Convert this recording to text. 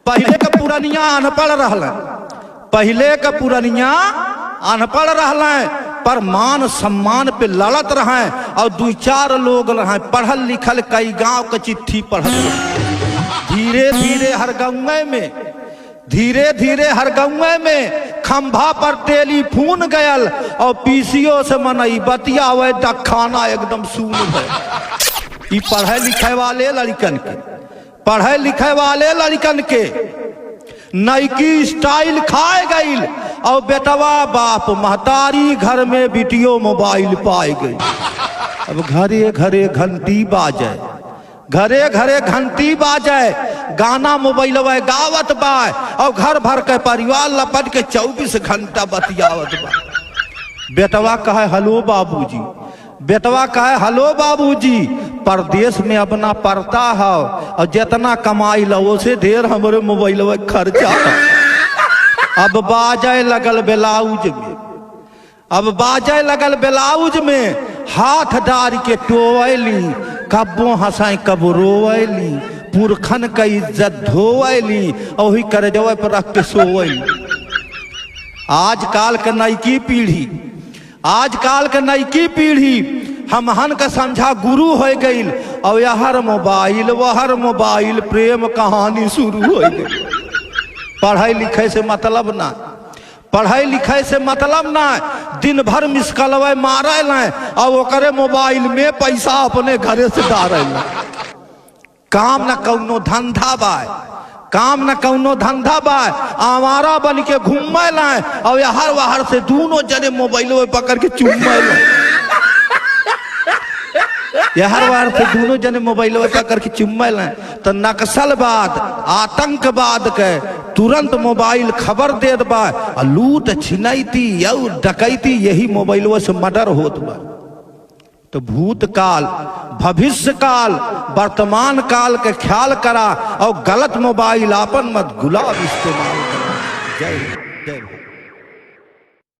पहले का पुरनिया अनपढ़ रहल, पहले का पुरनिया अनपढ़ रहल, पर मान सम्मान पे लड़त रहे और दो चार लोग रहे पढ़ल लिखल, कई गांव के चिट्ठी पढ़ल। धीरे धीरे हर गाँव में, धीरे धीरे हर गाँव में खंभा पर टेलीफोन गयल और पीसीओ से मनई बतियावे तक खाना एकदम सुन है। पढ़े लिखे वाले लड़कन के, पढ़े लिखे वाले लड़कन के नईकी स्टाइल खाए गई और बेटवा बाप महतारी घर में वीडियो मोबाइल पाए गई। अब घरे घरे घंटी बाजे, घरे घरे घंटी बाजे, गाना मोबाइल गावत बा और घर भर के परिवार लपट के 24 घंटा बतियावत बा। बेटवा कहे हेलो बाबूजी, बेटवा कहे हेलो बाबूजी, परदेश में अपना पड़ता है और जितना कमाई लो से ढेर हमारे मोबाइल खर्चा। अब बाजे लगल ब्लाउज में, अब बाजे लगल ब्लाउज में हाथ डार के टोवली, कब्बो हंसाई कब रोवली, पुरखन का इज्जत धोवली और ही कर जवे पर रख के सोवली। आजकल के नईकी पीढ़ी, आजकल के नईकी पीढ़ी हमहन का समझा गुरु हो गई और यहर मोबाइल वहर मोबाइल प्रेम कहानी शुरू हो गई। पढ़ाई लिखे से मतलब ना, पढ़ाई लिखे से मतलब ना, दिन भर मिसकलवे मारे और ओकरे मोबाइल में पैसा अपने घरे से डारे। काम न कौनो धंधा बा, काम न कौनो धंधा बा, आवारा बन के घूमे और यहर वहर से दोनों जने मोबाइल पकड़ के चुम्मे, यहर वहर से दोनों जने मोबाइल पकड़ के चुम्मे। तो नक्सलवाद आतंकवाद के तुरंत मोबाइल खबर देत बा, लूट छिनैती या डकैती यही मोबाइल से मर्डर होत बा। तो भूतकाल भविष्य काल वर्तमान काल के ख्याल करा और गलत मोबाइल आपन मत गुलाब इस्तेमाल करा। जय जय।